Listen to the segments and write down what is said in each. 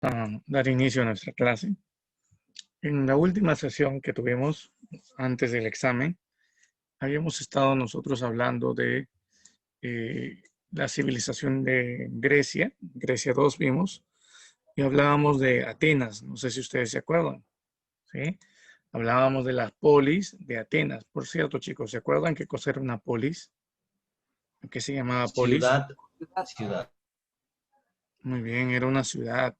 Dar inicio a nuestra clase. En la última sesión que tuvimos antes del examen, habíamos estado nosotros hablando de la civilización de Grecia, Grecia 2 vimos, y hablábamos de Atenas, no sé si ustedes se acuerdan, ¿sí? Hablábamos de las polis de Atenas. Por cierto, chicos, ¿se acuerdan qué cosa era una polis? ¿Qué se llamaba polis? Ciudad, ciudad. Muy bien, era una ciudad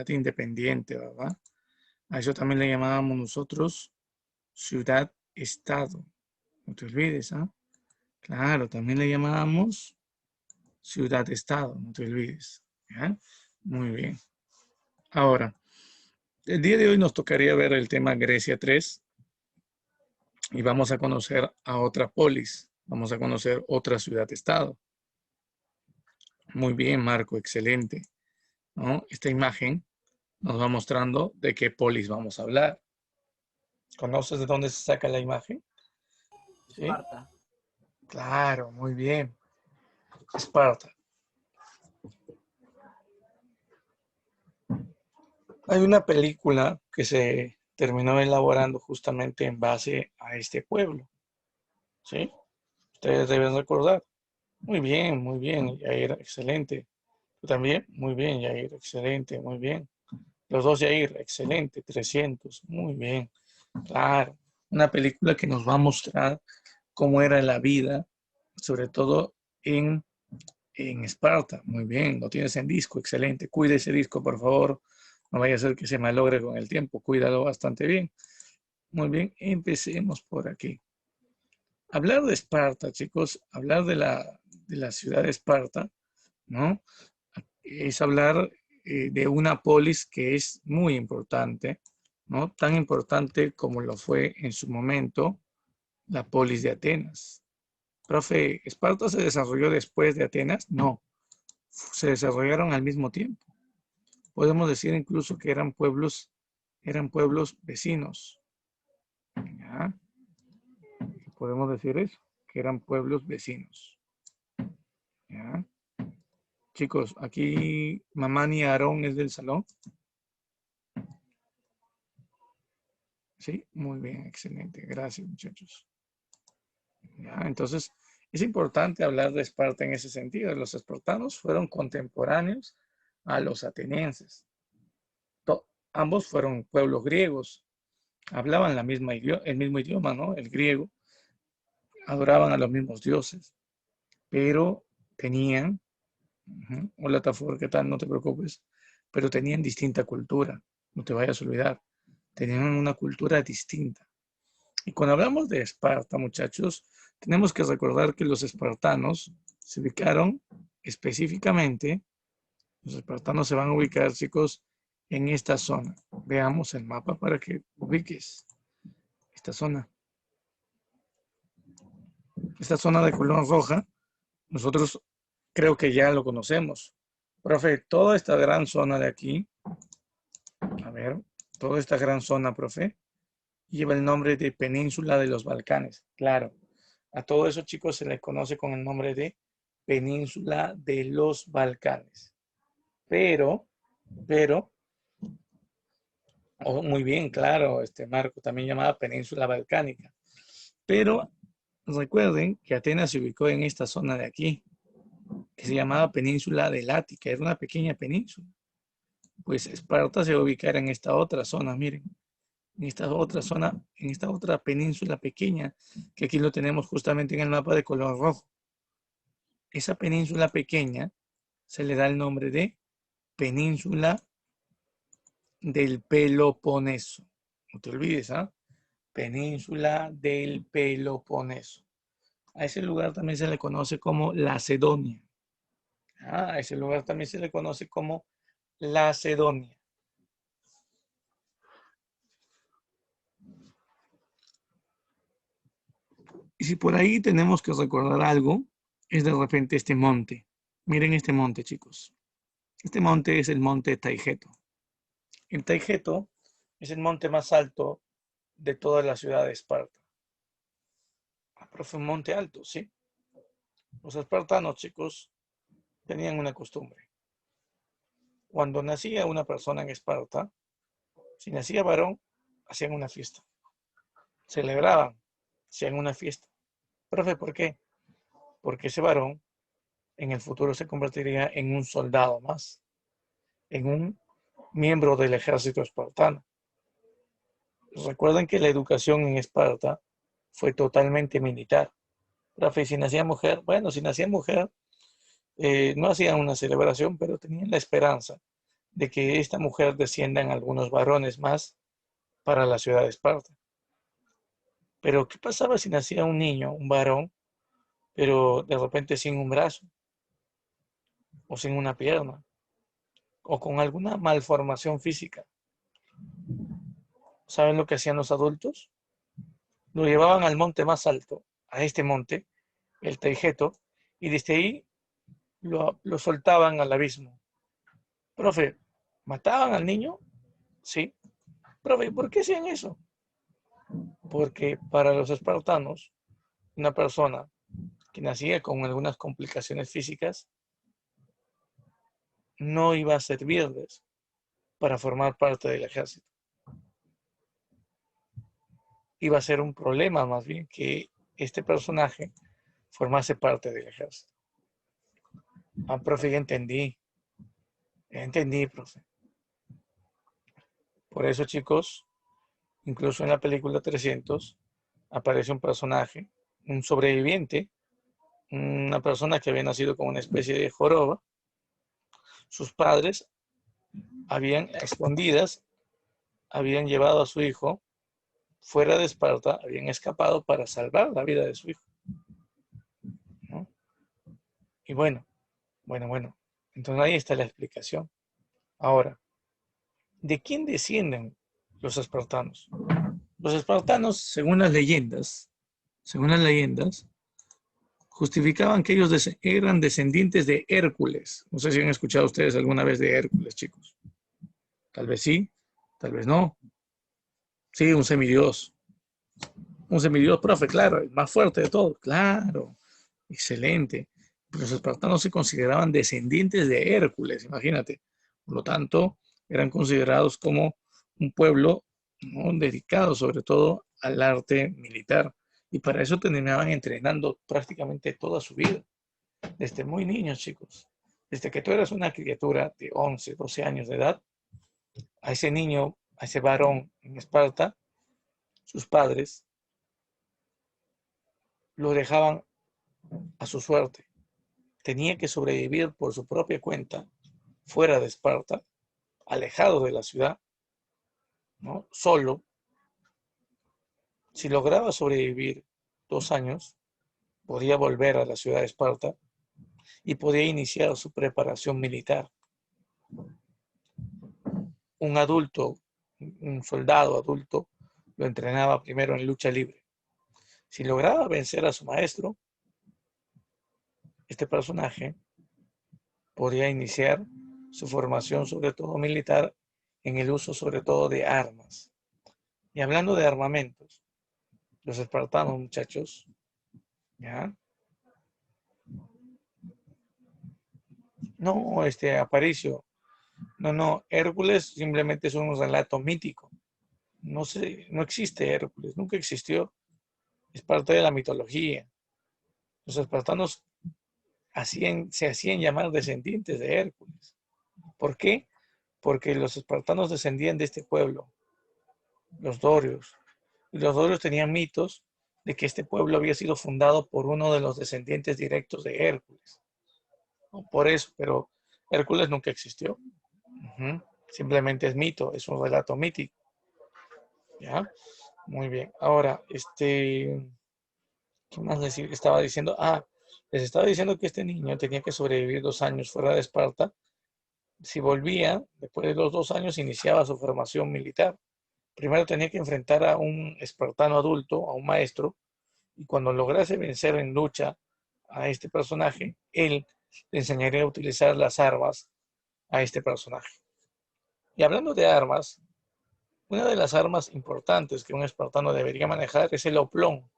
independiente, ¿verdad? A eso también le llamábamos nosotros ciudad-estado. No te olvides, ¿ah? Claro, también le llamábamos ciudad-estado, no te olvides. ¿Ya? Muy bien. Ahora, el día de hoy nos tocaría ver el tema Grecia 3 y vamos a conocer a otra polis. Vamos a conocer otra ciudad-estado. Muy bien, Marco, excelente, ¿no? Esta imagen nos va mostrando de qué polis vamos a hablar. ¿Conoces de dónde se saca la imagen? ¿Sí? Esparta. Claro, muy bien. Esparta. Hay una película que se terminó elaborando justamente en base a este pueblo, ¿sí? Ustedes deben recordar. Muy bien, Yair, excelente. Tú también, muy bien, Yair, excelente, muy bien. Los dos, Yair, excelente, 300, muy bien. Claro, una película que nos va a mostrar cómo era la vida, sobre todo en Esparta. Muy bien, lo tienes en disco, excelente. Cuide ese disco, por favor. No vaya a ser que se malogre con el tiempo. Cuídalo bastante bien. Muy bien, empecemos por aquí. Hablar de Esparta, chicos, hablar de la ciudad de Esparta, ¿no? Es hablar de una polis que es muy importante, ¿no? Tan importante como lo fue en su momento la polis de Atenas. Profe, ¿Esparta se desarrolló después de Atenas? No, se desarrollaron al mismo tiempo. Podemos decir incluso que eran pueblos vecinos. ¿Ya? Podemos decir eso, que eran pueblos vecinos. ¿Ya? Chicos, aquí Mamani Aarón es del salón. Sí, muy bien, excelente. Gracias, muchachos. ¿Ya? Entonces, es importante hablar de Esparta en ese sentido. Los espartanos fueron contemporáneos a los atenienses. Ambos fueron pueblos griegos, hablaban el mismo idioma, ¿no? El griego, adoraban a los mismos dioses, pero tenían, hola Tafor, ¿qué tal? No te preocupes, pero tenían distinta cultura, no te vayas a olvidar, tenían una cultura distinta. Y cuando hablamos de Esparta, muchachos, tenemos que recordar que los espartanos se ubicaron específicamente, los espartanos se van a ubicar, chicos, en esta zona. Veamos el mapa para que ubiques esta zona. Esta zona de color roja, nosotros creo que ya lo conocemos. Profe, toda esta gran zona de aquí, a ver, toda esta gran zona, profe, lleva el nombre de Península de los Balcanes. Claro, a todo eso, chicos, se le conoce con el nombre de Península de los Balcanes. Pero, oh, muy bien, claro, este Marco también llamada Península Balcánica. Pero recuerden que Atenas se ubicó en esta zona de aquí, que se llamaba Península del Ática, era una pequeña península. Pues Esparta se va a ubicar en esta otra zona, miren, en esta otra zona, en esta otra península pequeña, que aquí lo tenemos justamente en el mapa de color rojo. Esa península pequeña se le da el nombre de Península del Peloponeso. No te olvides, ¿ah? Península del Peloponeso. A ese lugar también se le conoce como Lacedonia. A ese lugar también se le conoce como Lacedonia. Y si por ahí tenemos que recordar algo, es de repente este monte. Miren este monte, chicos. Este monte es el monte Taigeto. El Taigeto es el monte más alto de toda la ciudad de Esparta. Pero fue un monte alto, ¿sí? Los espartanos, chicos, tenían una costumbre. Cuando nacía una persona en Esparta, si nacía varón, hacían una fiesta. Celebraban, hacían una fiesta. Profe, ¿por qué? Porque ese varón en el futuro se convertiría en un soldado más, en un miembro del ejército espartano. Recuerden que la educación en Esparta fue totalmente militar. Profe, si nacía mujer, bueno, si nacía mujer, no hacían una celebración, pero tenían la esperanza de que esta mujer descienda en algunos varones más para la ciudad de Esparta. Pero, ¿qué pasaba si nacía un niño, un varón, pero de repente sin un brazo, o sin una pierna, o con alguna malformación física? ¿Saben lo que hacían los adultos? Lo llevaban al monte más alto, a este monte, el Teijeto, y desde ahí lo soltaban al abismo. Profe, ¿mataban al niño? Sí. Profe, ¿por qué hacían eso? Porque para los espartanos, una persona que nacía con algunas complicaciones físicas no iba a servirles para formar parte del ejército. Iba a ser un problema más bien que este personaje formase parte del ejército. Ah, profe, ya entendí, profe. Por eso, chicos, incluso en la película 300 aparece un personaje, un sobreviviente, una persona que había nacido con una especie de joroba. Sus padres habían, a escondidas, habían llevado a su hijo fuera de Esparta, habían escapado para salvar la vida de su hijo, ¿no? Y bueno. Entonces ahí está la explicación. Ahora, ¿de quién descienden los espartanos? Los espartanos, según las leyendas, justificaban que ellos eran descendientes de Hércules. No sé si han escuchado ustedes alguna vez de Hércules, chicos. Tal vez sí, tal vez no. Sí, un semidios. Un semidios, profe, claro, el más fuerte de todos. Claro, excelente. Los espartanos se consideraban descendientes de Hércules, imagínate. Por lo tanto, eran considerados como un pueblo, ¿no?, dedicado sobre todo al arte militar. Y para eso terminaban entrenando prácticamente toda su vida, desde muy niños, chicos. Desde que tú eras una criatura de 11, 12 años de edad, a ese niño, a ese varón en Esparta, sus padres lo dejaban a su suerte. Tenía que sobrevivir por su propia cuenta, fuera de Esparta, alejado de la ciudad, ¿no?, solo. Si lograba sobrevivir 2 años, podía volver a la ciudad de Esparta y podía iniciar su preparación militar. Un adulto, un soldado adulto, lo entrenaba primero en lucha libre. Si lograba vencer a su maestro, este personaje podría iniciar su formación, sobre todo militar, en el uso sobre todo de armas. Y hablando de armamentos, los espartanos, muchachos, ¿ya? No, Aparicio, no, Hércules simplemente es un relato mítico. No sé, no existe Hércules, nunca existió. Es parte de la mitología. Los espartanos se hacían llamar descendientes de Hércules. ¿Por qué? Porque los espartanos descendían de este pueblo, los dorios. Y los dorios tenían mitos de que este pueblo había sido fundado por uno de los descendientes directos de Hércules. No por eso, pero Hércules nunca existió. Simplemente es mito, es un relato mítico. ¿Ya? Muy bien. Ahora, ¿qué más les estaba diciendo? Les estaba diciendo que este niño tenía que sobrevivir 2 años fuera de Esparta. Si volvía, después de los 2 años, iniciaba su formación militar. Primero tenía que enfrentar a un espartano adulto, a un maestro, y cuando lograse vencer en lucha a este personaje, él le enseñaría a utilizar las armas a este personaje. Y hablando de armas, una de las armas importantes que un espartano debería manejar es el oplón.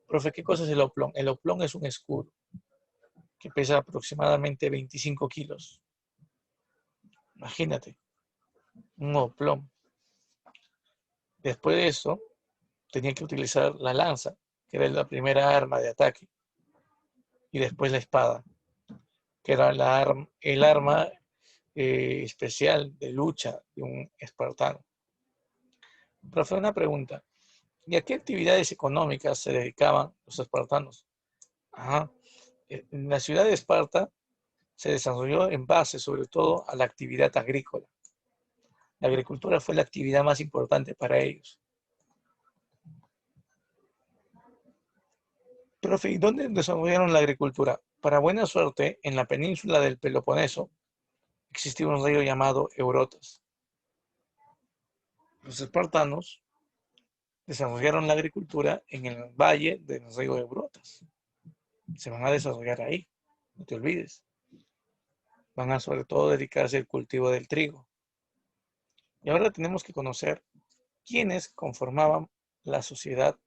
Profe, ¿qué cosa es el oplón? El oplón es un escudo que pesa aproximadamente 25 kilos. Imagínate, un oplón. Después de eso, tenía que utilizar la lanza, que era la primera arma de ataque, y después la espada, que era el arma especial de lucha de un espartano. Profe, una pregunta. ¿Y a qué actividades económicas se dedicaban los espartanos? Ajá. En la ciudad de Esparta se desarrolló en base sobre todo a la actividad agrícola. La agricultura fue la actividad más importante para ellos. Profe, ¿y dónde desarrollaron la agricultura? Para buena suerte, en la península del Peloponeso existía un río llamado Eurotas. Los espartanos desarrollaron la agricultura en el valle del río Eurotas. Se van a desarrollar ahí, no te olvides. Van a sobre todo dedicarse al cultivo del trigo. Y ahora tenemos que conocer quiénes conformaban la sociedad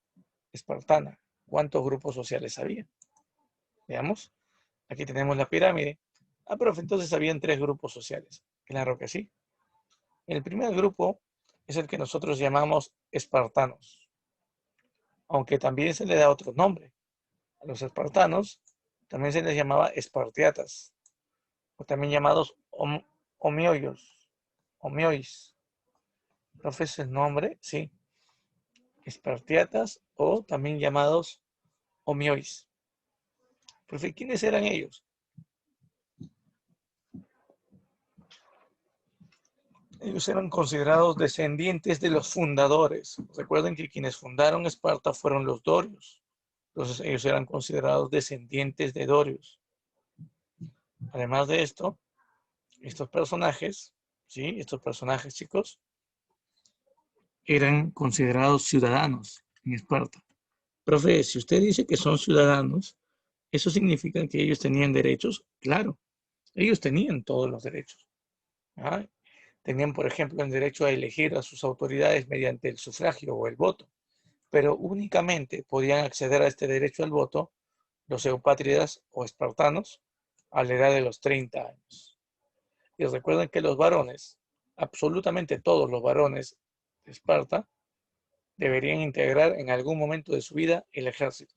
espartana, cuántos grupos sociales había. Veamos, aquí tenemos la pirámide. Ah, profe, entonces habían tres grupos sociales. Claro que sí. El primer grupo es el que nosotros llamamos espartanos, aunque también se le da otro nombre. A los espartanos también se les llamaba espartiatas, o también llamados homioios, homiois. Profe, ¿ese es el nombre? Sí. Espartiatas o también llamados homiois. Profe, ¿quiénes eran ellos? Ellos eran considerados descendientes de los fundadores. Recuerden que quienes fundaron Esparta fueron los dorios. Entonces ellos eran considerados descendientes de dorios. Además de esto, estos personajes, ¿sí? Estos personajes, chicos, eran considerados ciudadanos en Esparta. Profe, si usted dice que son ciudadanos, ¿eso significa que ellos tenían derechos? Claro, ellos tenían todos los derechos. ¿Ah? Tenían, por ejemplo, el derecho a elegir a sus autoridades mediante el sufragio o el voto, pero únicamente podían acceder a este derecho al voto los eupátridas o espartanos a la edad de los 30 años. Y recuerden que los varones, absolutamente todos los varones de Esparta, deberían integrar en algún momento de su vida el ejército.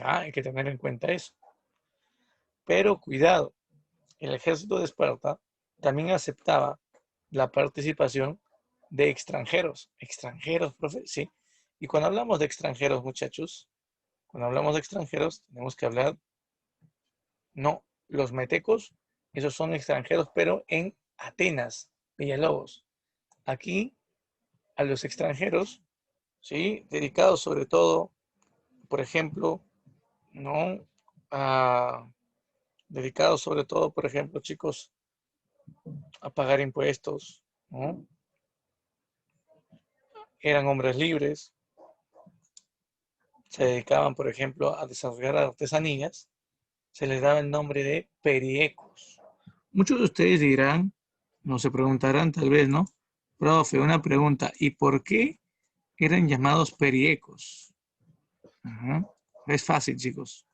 Hay que tener en cuenta eso. Pero cuidado, el ejército de Esparta también aceptaba la participación de extranjeros. Extranjeros, profe, sí. Y cuando hablamos de extranjeros, muchachos, cuando hablamos de extranjeros, tenemos que hablar, no, los metecos, esos son extranjeros, pero en Atenas, Villalobos. Aquí, a los extranjeros, ¿sí? Dedicados sobre todo, por ejemplo, ¿no? A, dedicados sobre todo, por ejemplo, chicos, a pagar impuestos, ¿no? Eran hombres libres, se dedicaban, por ejemplo, a desarrollar artesanías, se les daba el nombre de periecos. Muchos de ustedes dirán, no se preguntarán tal vez, ¿no? Profe, una pregunta, ¿y por qué eran llamados periecos? Ajá. Es fácil, chicos.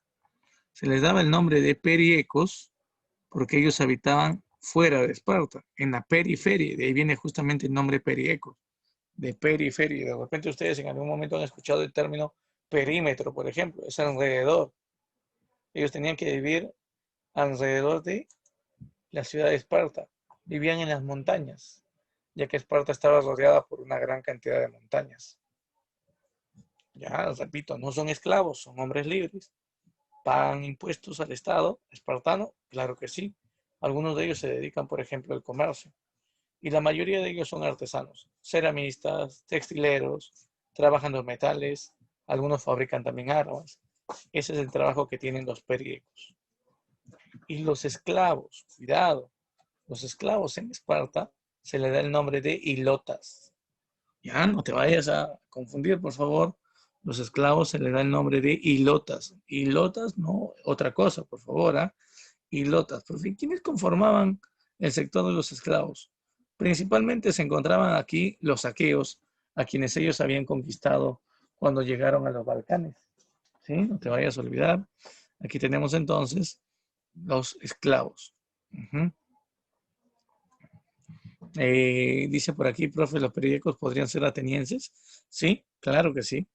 Se les daba el nombre de periecos porque ellos habitaban fuera de Esparta, en la periferia, de ahí viene justamente el nombre periecos, de periferia. De repente ustedes en algún momento han escuchado el término perímetro, por ejemplo, es alrededor. Ellos tenían que vivir alrededor de la ciudad de Esparta. Vivían en las montañas, ya que Esparta estaba rodeada por una gran cantidad de montañas. Ya, repito, no son esclavos, son hombres libres. ¿Pagan impuestos al Estado espartano? Claro que sí. Algunos de ellos se dedican, por ejemplo, al comercio. Y la mayoría de ellos son artesanos, ceramistas, textileros, trabajan los metales, algunos fabrican también armas. Ese es el trabajo que tienen los periecos. Y los esclavos, cuidado, los esclavos en Esparta se le da el nombre de hilotas. Ya, no te vayas a confundir, por favor. Los esclavos se le da el nombre de hilotas. Hilotas, no, otra cosa, por favor. Hilotas. Por fin, ¿quiénes conformaban el sector de los esclavos? Principalmente se encontraban aquí los aqueos, a quienes ellos habían conquistado cuando llegaron a los Balcanes. ¿Sí? No te vayas a olvidar. Aquí tenemos entonces los esclavos. Dice por aquí, profe, ¿los periódicos podrían ser atenienses? Sí, claro que sí.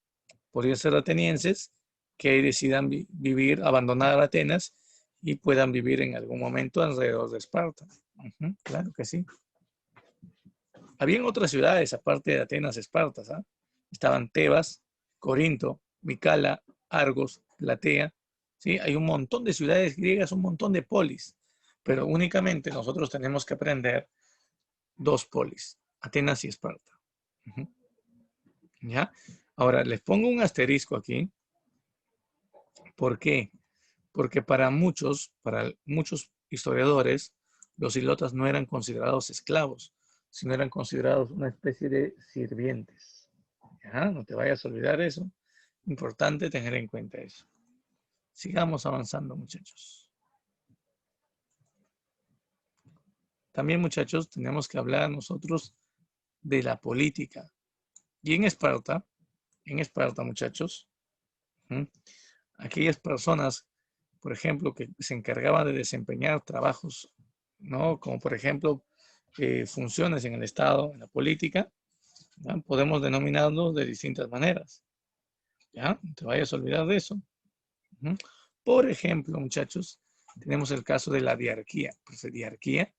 Podrían ser atenienses que decidan vivir, abandonar Atenas y puedan vivir en algún momento alrededor de Esparta. Claro que sí. Habían otras ciudades aparte de Atenas, Esparta, ¿sabes? Estaban Tebas, Corinto, Micala, Argos, Platea. ¿Sí? Hay un montón de ciudades griegas, un montón de polis, pero únicamente nosotros tenemos que aprender dos polis, Atenas y Esparta. ¿Ya? Ahora, les pongo un asterisco aquí. ¿Por qué? Porque para muchos historiadores, los ilotas no eran considerados esclavos, sino eran considerados una especie de sirvientes. ¿Ya? No te vayas a olvidar eso. Importante tener en cuenta eso. Sigamos avanzando, muchachos. También, muchachos, tenemos que hablar nosotros de la política. Y en Esparta, muchachos, aquellas personas, por ejemplo, que se encargaban de desempeñar trabajos, ¿no? Como por ejemplo, funciones en el Estado, en la política, ¿ya? Podemos denominarlos de distintas maneras. ¿Ya? No te vayas a olvidar de eso. Por ejemplo, muchachos, tenemos el caso de la diarquía. Pues diarquía,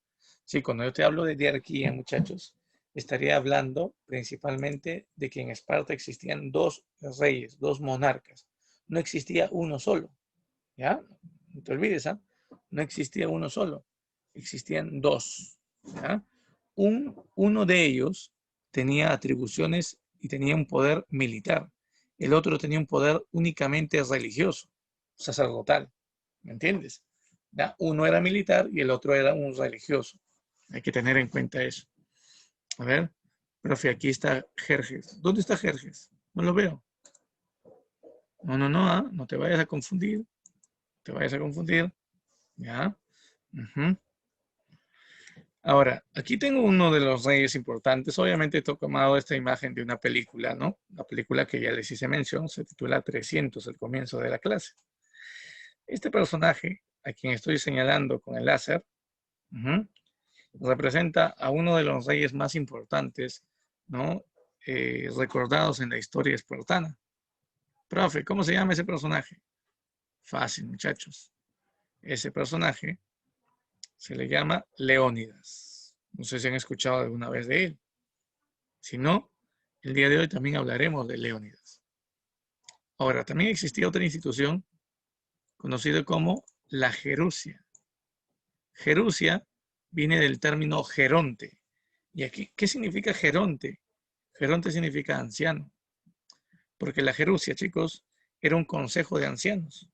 sí, cuando yo te hablo de diarquía, muchachos, estaría hablando principalmente de que en Esparta existían dos reyes, dos monarcas. No existía uno solo. ¿Ya? No te olvides, ¿ah? No existía uno solo, existían dos. ¿Ya? Uno de ellos tenía atribuciones y tenía un poder militar. El otro tenía un poder únicamente religioso, sacerdotal. ¿Me entiendes? ¿Ya? Uno era militar y el otro era un religioso. Hay que tener en cuenta eso. A ver, profe, aquí está Jerjes. ¿Dónde está Jerjes? No lo veo. No, no, no, ¿ah? No te vayas a confundir. Te vayas a confundir. ¿Ya? Ahora, aquí tengo uno de los reyes importantes. Obviamente he tomado esta imagen de una película, ¿no? La película que ya les hice mención, se titula 300, el comienzo de la clase. Este personaje, a quien estoy señalando con el láser, representa a uno de los reyes más importantes, ¿no? Recordados en la historia espartana. Profe, ¿cómo se llama ese personaje? Fácil, muchachos. Ese personaje se le llama Leónidas. No sé si han escuchado alguna vez de él. Si no, el día de hoy también hablaremos de Leónidas. Ahora, también existía otra institución conocida como la Gerusia. Gerusia viene del término geronte. ¿Y aquí qué significa geronte? Geronte significa anciano. Porque la Gerusia, chicos, era un consejo de ancianos.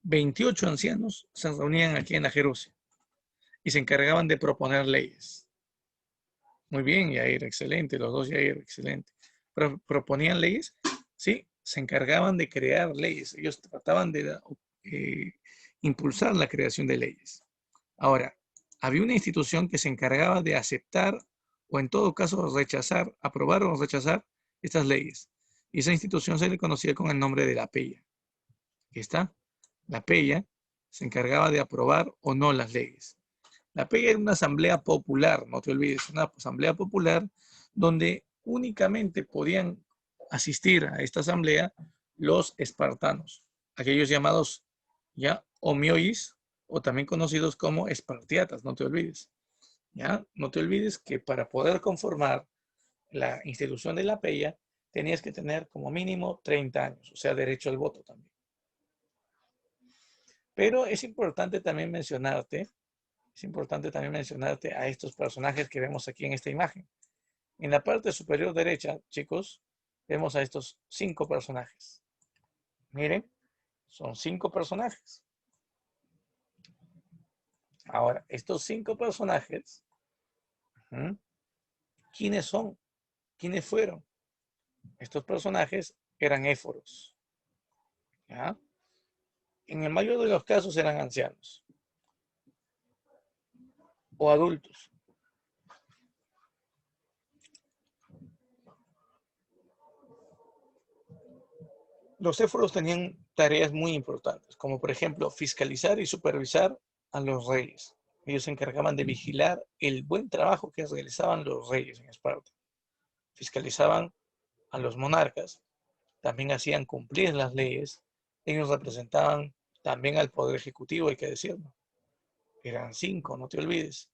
28 ancianos se reunían aquí en la Gerusia y se encargaban de proponer leyes. Muy bien, Yair, excelente. Los dos, Yair, excelente. Proponían leyes, sí, se encargaban de crear leyes. Ellos trataban de impulsar la creación de leyes. Ahora, había una institución que se encargaba de aceptar o en todo caso rechazar, aprobar o rechazar estas leyes. Y esa institución se le conocía con el nombre de la Peya. Aquí está. La Peya se encargaba de aprobar o no las leyes. La PEGA era una asamblea popular, no te olvides, una asamblea popular donde únicamente podían asistir a esta asamblea los espartanos, aquellos llamados ya homiois o también conocidos como espartiatas, no te olvides. Ya, no te olvides que para poder conformar la institución de la PEA tenías que tener como mínimo 30 años, o sea, derecho al voto también. Pero es importante también mencionarte a estos personajes que vemos aquí en esta imagen. En la parte superior derecha, chicos, vemos a estos 5 personajes. Miren, son 5 personajes. Ahora, estos 5 personajes, ¿quiénes son? ¿Quiénes fueron? Estos personajes eran éforos. ¿Ya? En el mayor de los casos eran ancianos o adultos. Los éforos tenían tareas muy importantes, como por ejemplo fiscalizar y supervisar a los reyes. Ellos se encargaban de vigilar el buen trabajo que realizaban los reyes en Esparta. Fiscalizaban a los monarcas, también hacían cumplir las leyes. Ellos representaban también al poder ejecutivo, hay que decirlo. Eran 5, no te olvides.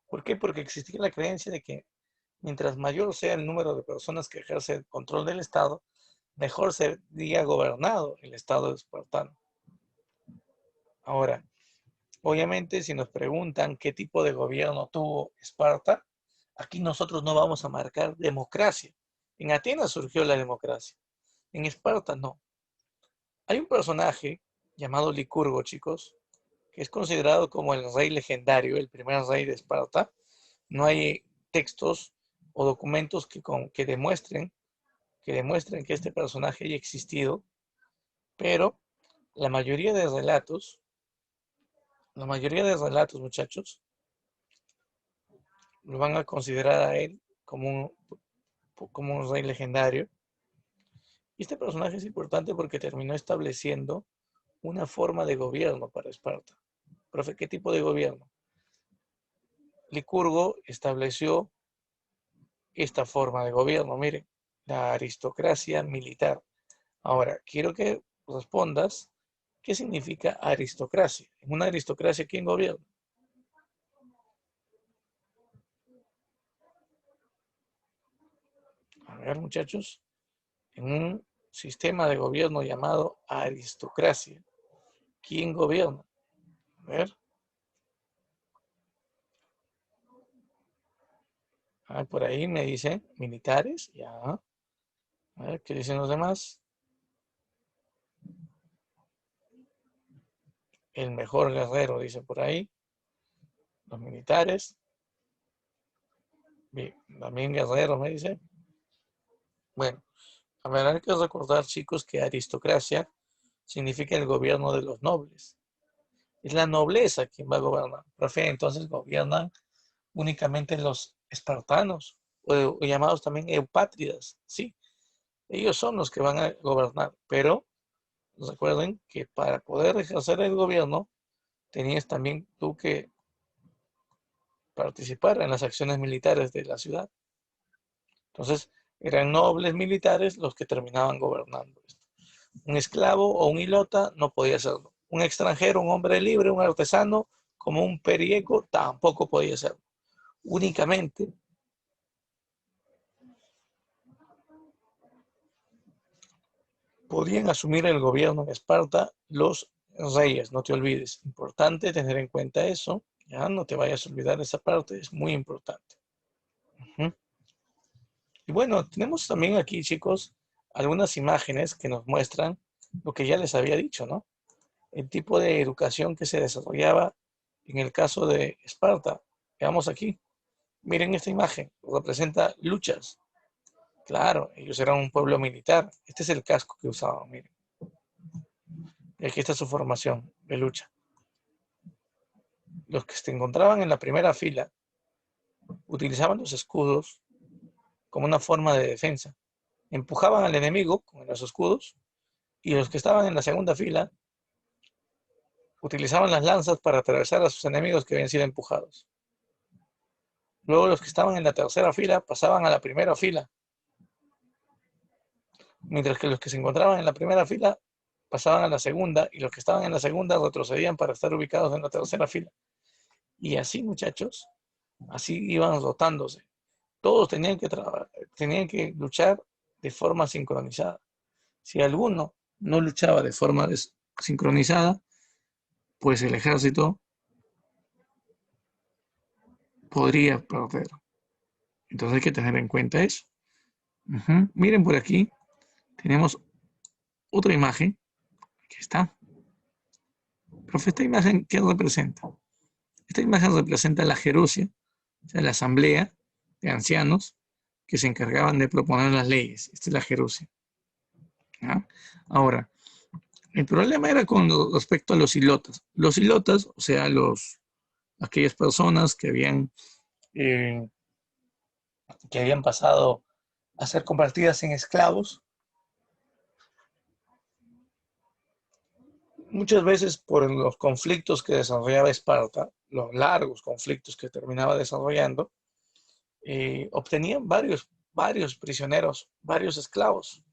¿Por qué? Porque existía la creencia de que mientras mayor sea el número de personas que ejercen el control del Estado, mejor sería gobernado el Estado espartano. Ahora, obviamente, si nos preguntan qué tipo de gobierno tuvo Esparta, aquí nosotros no vamos a marcar democracia. En Atenas surgió la democracia, en Esparta no. Hay un personaje llamado Licurgo, chicos, que es considerado como el rey legendario, el primer rey de Esparta. No hay textos o documentos que demuestren que este personaje haya existido, pero la mayoría de relatos, muchachos, lo van a considerar a él como un rey legendario. Y este personaje es importante porque terminó estableciendo una forma de gobierno para Esparta. Profe, ¿qué tipo de gobierno? Licurgo estableció esta forma de gobierno, miren, la aristocracia militar. Ahora, quiero que respondas qué significa aristocracia. En una aristocracia, ¿quién gobierna? A ver, muchachos, en un sistema de gobierno llamado aristocracia, ¿quién gobierna? A ver, por ahí me dicen militares, ya. A ver, ¿qué dicen los demás? El mejor guerrero, dice por ahí. Los militares. Bien, también guerrero, me dice. Bueno, a ver, hay que recordar, chicos, que aristocracia significa el gobierno de los nobles. Es la nobleza quien va a gobernar. Profe, entonces gobiernan únicamente los espartanos, o llamados también eupátridas, ¿sí? Ellos son los que van a gobernar, pero recuerden que para poder ejercer el gobierno, tenías también tú que participar en las acciones militares de la ciudad. Entonces, eran nobles militares los que terminaban gobernando esto. Un esclavo o un hilota no podía hacerlo. Un extranjero, un hombre libre, un artesano, como un perieco, tampoco podía hacerlo. Únicamente podían asumir el gobierno en Esparta los reyes, no te olvides. Importante tener en cuenta eso. Ya no te vayas a olvidar esa parte, es muy importante. Uh-huh. Y bueno, tenemos también aquí, chicos, algunas imágenes que nos muestran lo que ya les había dicho, ¿no? El tipo de educación que se desarrollaba en el caso de Esparta. Veamos aquí. Miren esta imagen, representa luchas. Claro, ellos eran un pueblo militar. Este es el casco que usaban, miren. Y aquí está su formación de lucha. Los que se encontraban en la primera fila utilizaban los escudos como una forma de defensa. Empujaban al enemigo con los escudos y los que estaban en la segunda fila utilizaban las lanzas para atravesar a sus enemigos que habían sido empujados. Luego los que estaban en la tercera fila pasaban a la primera fila, mientras que los que se encontraban en la primera fila pasaban a la segunda y los que estaban en la segunda retrocedían para estar ubicados en la tercera fila. Y así, muchachos, así iban rotándose. Todos tenían que luchar de forma sincronizada. Si alguno no luchaba de forma sincronizada, pues el ejército podría perder. Entonces hay que tener en cuenta eso. Miren por aquí, tenemos otra imagen. Aquí está. Profe, ¿esta imagen qué representa? Esta imagen representa la gerucia, o sea, la asamblea de ancianos que se encargaban de proponer las leyes. Esta es la gerucia. ¿Ya? Ahora, el problema era con respecto a los hilotas. Los hilotas, o sea, aquellas personas eh, que habían pasado a ser convertidas en esclavos, Muchas veces por los conflictos que desarrollaba Esparta, los largos conflictos que terminaba desarrollando, obtenían varios prisioneros, varios esclavos.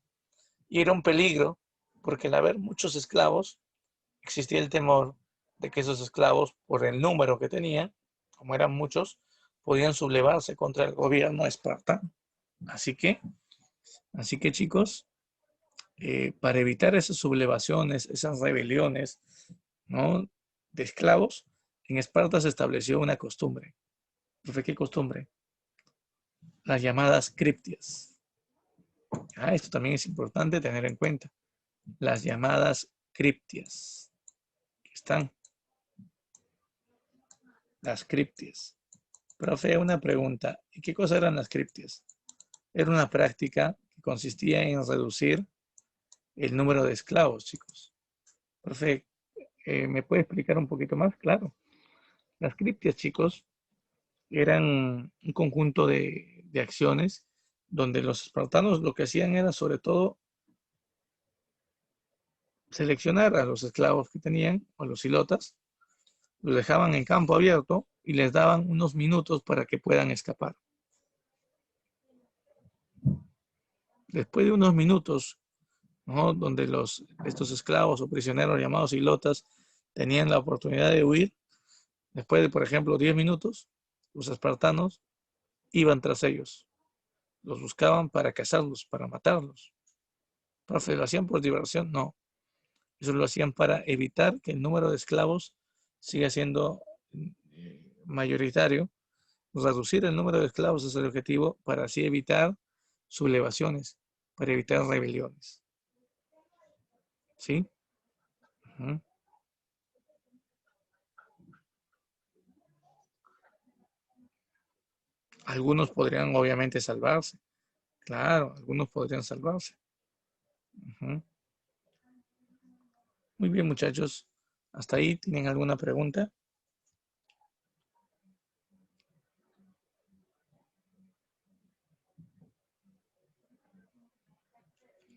Y era un peligro, porque al haber muchos esclavos, existía el temor de que esos esclavos, por el número que tenían, como eran muchos, podían sublevarse contra el gobierno espartano. Así que, así que chicos, para evitar esas sublevaciones, esas rebeliones, ¿no? De esclavos, en Esparta se estableció una costumbre. ¿Qué costumbre? Las llamadas criptias. Esto también es importante tener en cuenta. Las llamadas criptias. Aquí están las criptias. Profe, una pregunta. ¿Y qué cosa eran las criptias? Era una práctica que consistía en reducir el número de esclavos, chicos. Profe, ¿me puede explicar un poquito más? Claro. Las criptias, chicos, eran un conjunto de acciones donde los espartanos lo que hacían era sobre todo seleccionar a los esclavos que tenían, o los ilotas, los dejaban en campo abierto y les daban unos minutos para que puedan escapar. Después de unos minutos, ¿no? Donde estos esclavos o prisioneros llamados ilotas tenían la oportunidad de huir, después de, por ejemplo, 10 minutos, los espartanos iban tras ellos, los buscaban para cazarlos, para matarlos. Profe, ¿lo hacían por diversión? No, eso lo hacían para evitar que el número de esclavos siga siendo mayoritario. Reducir el número de esclavos es el objetivo para así evitar sublevaciones, para evitar rebeliones. ¿Sí? Uh-huh. Algunos podrían obviamente salvarse. Claro, algunos podrían salvarse. Uh-huh. Muy bien, muchachos. ¿Hasta ahí tienen alguna pregunta?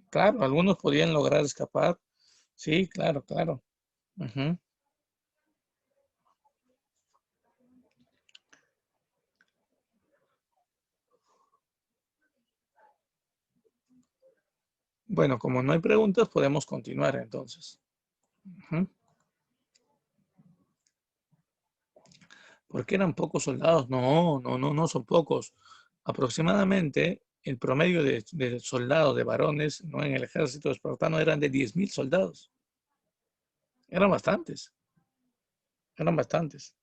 Claro, algunos podían lograr escapar. Sí, claro, claro. Uh-huh. Bueno, como no hay preguntas, podemos continuar entonces. Uh-huh. ¿Por qué eran pocos soldados? No, no, no, no son pocos. Aproximadamente el promedio de soldados, de varones, ¿no? En el ejército espartano eran de 10.000 soldados. Eran bastantes, eran bastantes.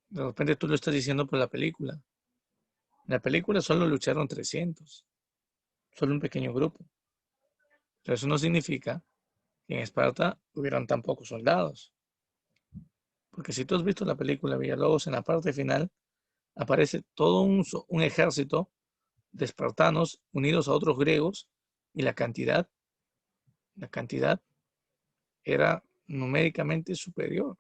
De repente tú lo estás diciendo por la película. En la película solo lucharon 300, solo un pequeño grupo. Pero eso no significa que en Esparta hubieran tan pocos soldados. Porque si tú has visto la película Villalobos, en la parte final aparece todo un ejército de espartanos unidos a otros griegos y la cantidad era numéricamente superior.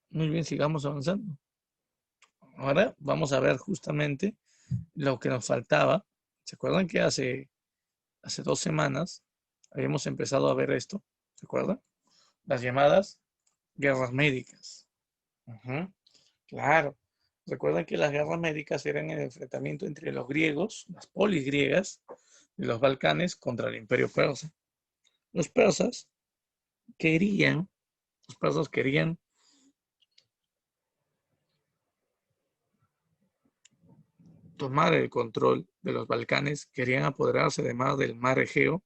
Muy bien, sigamos avanzando. Ahora vamos a ver justamente lo que nos faltaba. ¿Se acuerdan que hace 2 semanas habíamos empezado a ver esto? ¿Se acuerdan? Las llamadas guerras médicas. Ujú, claro. Recuerdan que las guerras médicas eran el enfrentamiento entre los griegos, las polis griegas de los Balcanes contra el imperio persa. Los persas querían, los persas querían tomar el control de los Balcanes, querían apoderarse además del mar Egeo.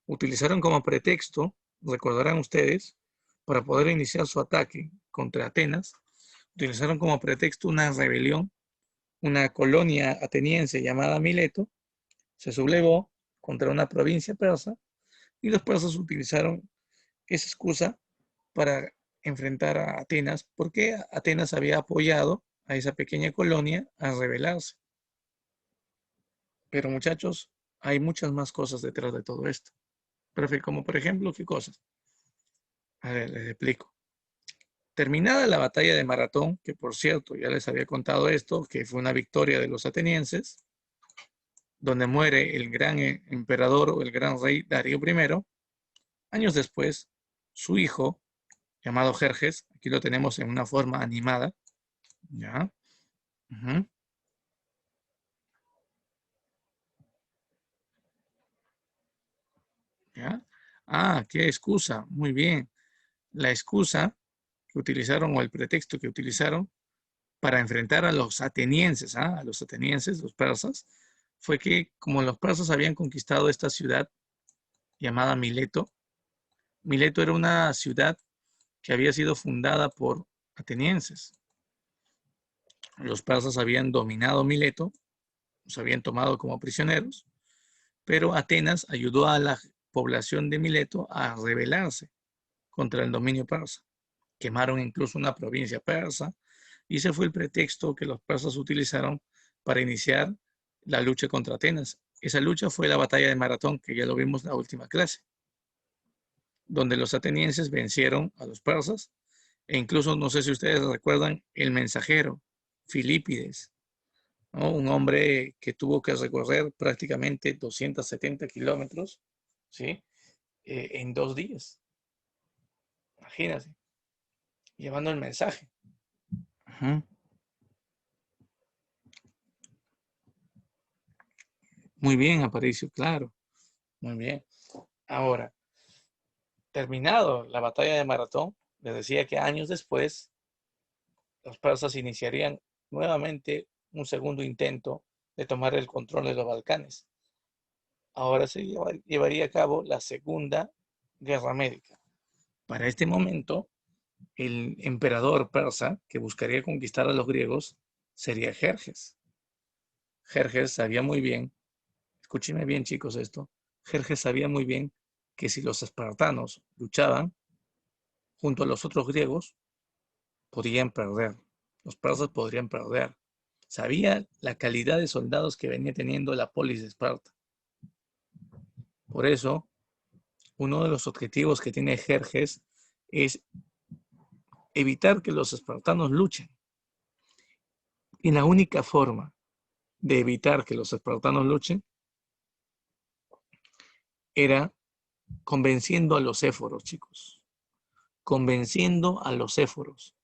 Utilizaron como pretexto, recordarán ustedes, para poder iniciar su ataque contra Atenas, utilizaron como pretexto una rebelión, una colonia ateniense llamada Mileto, se sublevó contra una provincia persa y los persas utilizaron esa excusa para enfrentar a Atenas porque Atenas había apoyado a esa pequeña colonia a rebelarse. Pero muchachos, hay muchas más cosas detrás de todo esto. Pero como por ejemplo, ¿qué cosas? A ver, les explico. Terminada la batalla de Maratón, que por cierto ya les había contado esto, que fue una victoria de los atenienses, donde muere el gran emperador o el gran rey Darío I, años después, su hijo, llamado Jerjes, aquí lo tenemos en una forma animada, ¿ya? Ujú. ¿Ya? Ah, qué excusa, muy bien. La excusa que utilizaron o el pretexto que utilizaron para enfrentar a los atenienses, ¿ah? A los atenienses, los persas, fue que como los persas habían conquistado esta ciudad llamada Mileto, Mileto era una ciudad que había sido fundada por atenienses. Los persas habían dominado Mileto, los habían tomado como prisioneros, pero Atenas ayudó a la población de Mileto a rebelarse contra el dominio persa. Quemaron incluso una provincia persa y ese fue el pretexto que los persas utilizaron para iniciar la lucha contra Atenas. Esa lucha fue la batalla de Maratón, que ya lo vimos en la última clase, donde los atenienses vencieron a los persas e incluso no sé si ustedes recuerdan el mensajero Filipides, ¿no? Un hombre que tuvo que recorrer prácticamente 270 kilómetros, ¿sí? En 2 días, imagínense, llevando el mensaje. Ujú. Muy bien, Aparicio, claro, muy bien. Ahora, terminado la batalla de Maratón, les decía que años después los persas iniciarían nuevamente un segundo intento de tomar el control de los Balcanes. Ahora se llevaría a cabo la Segunda Guerra Médica. Para este momento, el emperador persa que buscaría conquistar a los griegos sería Jerjes. Jerjes sabía muy bien, escúchenme bien chicos esto, Jerjes sabía muy bien que si los espartanos luchaban junto a los otros griegos, podrían perder. Los persas podrían perder. Sabía la calidad de soldados que venía teniendo la polis de Esparta. Por eso, uno de los objetivos que tiene Jerjes es evitar que los espartanos luchen. Y la única forma de evitar que los espartanos luchen era convenciendo a los éforos, chicos. Convenciendo a los éforos.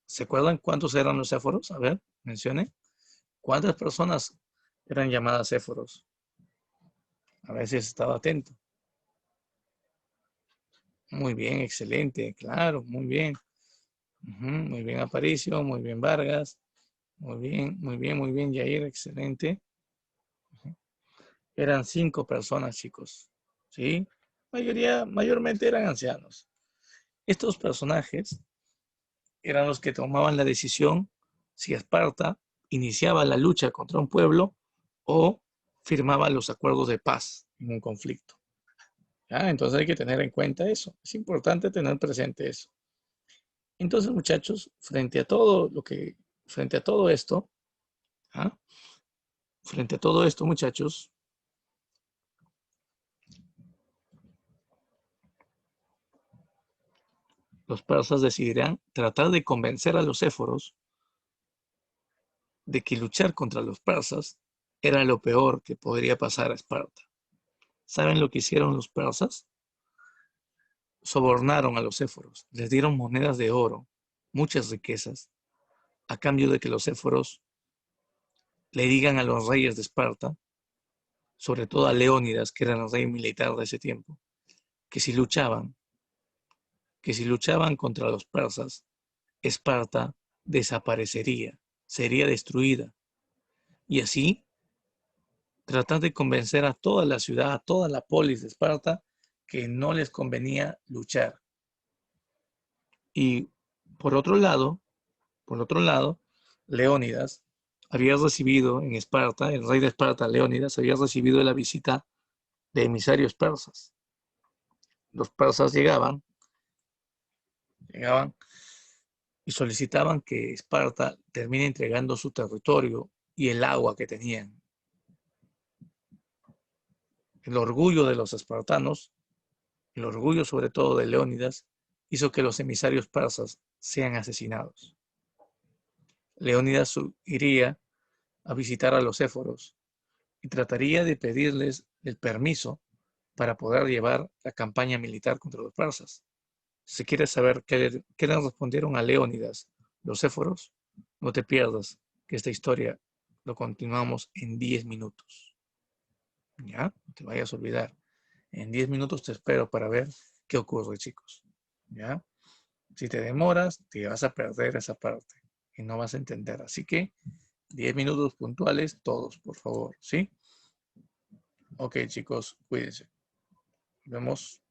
¿Se acuerdan cuántos eran los éforos? A ver, mencione. ¿Cuántas personas eran llamadas éforos? A ver si estaba atento. Muy bien, excelente, claro, muy bien. Muy bien, Aparicio, muy bien, Vargas. Muy bien, muy bien, muy bien, Yair, excelente. Eran 5 personas, chicos. ¿Sí? Mayormente eran ancianos. Estos personajes eran los que tomaban la decisión si Esparta iniciaba la lucha contra un pueblo o firmaba los acuerdos de paz en un conflicto. ¿Ya? Entonces hay que tener en cuenta eso. Es importante tener presente eso. Entonces, muchachos, frente a todo esto, ¿ah? Frente a todo esto, muchachos, los persas decidirán tratar de convencer a los éforos de que luchar contra los persas era lo peor que podría pasar a Esparta. ¿Saben lo que hicieron los persas? Sobornaron a los éforos, les dieron monedas de oro, muchas riquezas, a cambio de que los éforos le digan a los reyes de Esparta, sobre todo a Leónidas, que era el rey militar de ese tiempo, que si luchaban, que si luchaban contra los persas, Esparta desaparecería, sería destruida. Y así tratar de convencer a toda la ciudad, a toda la polis de Esparta, que no les convenía luchar. Y por otro lado, por otro lado, Leónidas había recibido en Esparta, el rey de Esparta, Leónidas, había recibido la visita de emisarios persas. Los persas llegaban y solicitaban que Esparta termine entregando su territorio y el agua que tenían. El orgullo de los espartanos, el orgullo sobre todo de Leónidas, hizo que los emisarios persas sean asesinados. Leónidas iría a visitar a los éforos y trataría de pedirles el permiso para poder llevar la campaña militar contra los persas. Si quieres saber qué le respondieron a Leónidas los éforos, no te pierdas que esta historia lo continuamos en 10 minutos. ¿Ya? No te vayas a olvidar. En 10 minutos te espero para ver qué ocurre, chicos. ¿Ya? Si te demoras, te vas a perder esa parte y no vas a entender. Así que 10 minutos puntuales, todos, por favor. ¿Sí? Ok, chicos, cuídense. Nos vemos.